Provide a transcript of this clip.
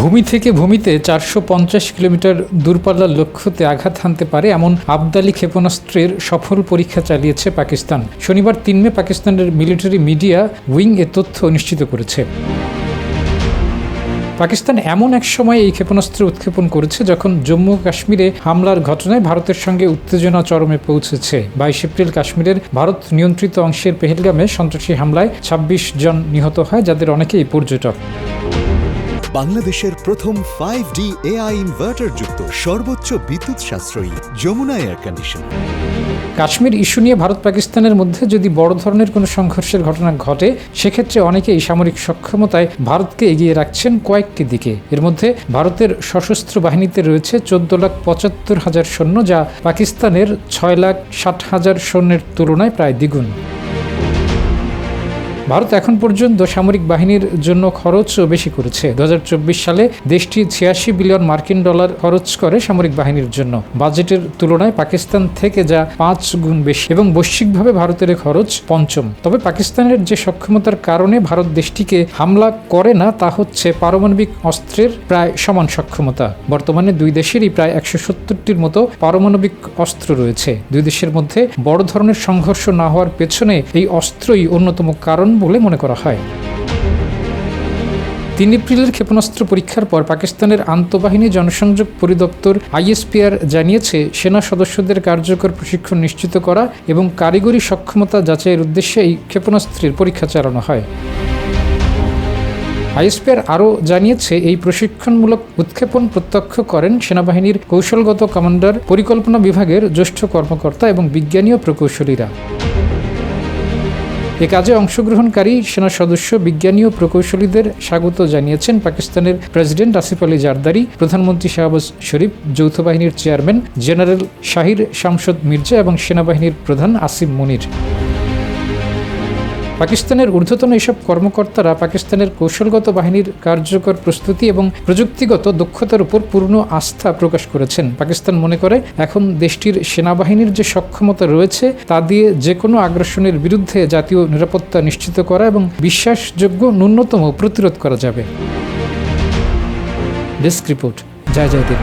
ভূমি থেকে ভূমিতে 450 কিলোমিটার দূরপাল্লার লক্ষ্যতে আঘাত হানতে পারে এমন আবদালি ক্ষেপণাস্ত্রের সফল পরীক্ষা চালিয়েছে পাকিস্তান। শনিবার 3 মে পাকিস্তানের মিলিটারি মিডিয়া উইং এ তথ্য নিশ্চিত করেছে। পাকিস্তান এমন এক সময় এই ক্ষেপণাস্ত্র উৎক্ষেপণ করেছে যখন জম্মু কাশ্মীরে হামলার ঘটনায় ভারতের সঙ্গে উত্তেজনা চরমে পৌঁছেছে। 22 এপ্রিল কাশ্মীরের ভারত নিয়ন্ত্রিত অংশের পেহেলগামে সন্ত্রাসী হামলায় 26 জন নিহত হয়, যাদের অনেকেই পর্যটক। বাংলাদেশের প্রথম 5D AI ইনভার্টার যুক্ত সর্বোচ্চ বিদ্যুৎ সাশ্রয়ী Jamuna air conditioner. Kashmir issue নিয়ে ভারত পাকিস্তানের মধ্যে যদি বড় ধরনের কোনো সংঘর্ষের ঘটনা ঘটে, সেক্ষেত্রে অনেকেই সামরিক সক্ষমতায় ভারতকে এগিয়ে রাখছেন কয়েকটি দিকে। এর মধ্যে ভারতের সশস্ত্র বাহিনীতে রয়েছে 14,75,000 সৈন্য, যা পাকিস্তানের 6,60,000 সৈন্যের তুলনায় প্রায় দ্বিগুণ। ভারত এখন পর্যন্ত সামরিক বাহিনীর জন্য খরচও বেশি করেছে। 2024 সালে দেশটি 86 বিলিয়ন মার্কিন ডলার খরচ করে সামরিক বাহিনীর জন্য, বাজেটের তুলনায় পাকিস্তান থেকে যা 5 গুণ বেশি, এবং বৈশ্বিকভাবে ভারতের খরচ পঞ্চম। তবে পাকিস্তানের যে সক্ষমতার কারণে ভারত দেশটিকে হামলা করে না, তা হচ্ছে পারমাণবিক অস্ত্রের প্রায় সমান সক্ষমতা। বর্তমানে দুই দেশেরই প্রায় 170টির মতো পারমাণবিক অস্ত্র রয়েছে। দুই দেশের মধ্যে বড় ধরনের সংঘর্ষ না হওয়ার পেছনে এই অস্ত্রই অন্যতম কারণ বলে মনে করা হয়। 3 এপ্রিলের ক্ষেপণাস্ত্র পরীক্ষার পর পাকিস্তানের আন্তঃবাহিনী জনসংযোগ পরিদপ্তর ISPR জানিয়েছে, সেনা সদস্যদের কার্যকর প্রশিক্ষণ নিশ্চিত করা এবং কারিগরি সক্ষমতা যাচাইয়ের উদ্দেশ্যে এই ক্ষেপণাস্ত্রের পরীক্ষা চালানো হয়। ISPR আরও জানিয়েছে, এই প্রশিক্ষণমূলক উৎক্ষেপণ প্রত্যক্ষ করেন সেনাবাহিনীর কৌশলগত কমান্ডার, পরিকল্পনা বিভাগের জ্যেষ্ঠ কর্মকর্তা এবং বিজ্ঞানী ও প্রকৌশলীরা। এ কাজে অংশগ্রহণকারী সেনা সদস্য, বিজ্ঞানী ও প্রকৌশলীদের স্বাগত জানিয়েছেন পাকিস্তানের প্রেসিডেন্ট আসিফ আলী জারদারি, প্রধানমন্ত্রী শাহবাজ শরীফ, যৌথ বাহিনীর চেয়ারম্যান জেনারেল শাহির শামসুদ মির্জা এবং সেনাবাহিনীর প্রধান আসিম মুনির। পাকিস্তানের ঊর্ধ্বতন এসব কর্মকর্তারা পাকিস্তানের কৌশলগত বাহিনীর কার্যকর প্রস্তুতি এবং প্রযুক্তিগত দক্ষতার উপর পূর্ণ আস্থা প্রকাশ করেছেন। পাকিস্তান মনে করে, এখন দেশটির সেনাবাহিনীর যে সক্ষমতা রয়েছে, তা দিয়ে যে কোনো আগ্রাসনের বিরুদ্ধে জাতীয় নিরাপত্তা নিশ্চিত করা এবং বিশ্বাসযোগ্য ন্যূনতম প্রতিরোধ করা যাবে। ডেস্ক রিপোর্ট, জয় জয় দিন।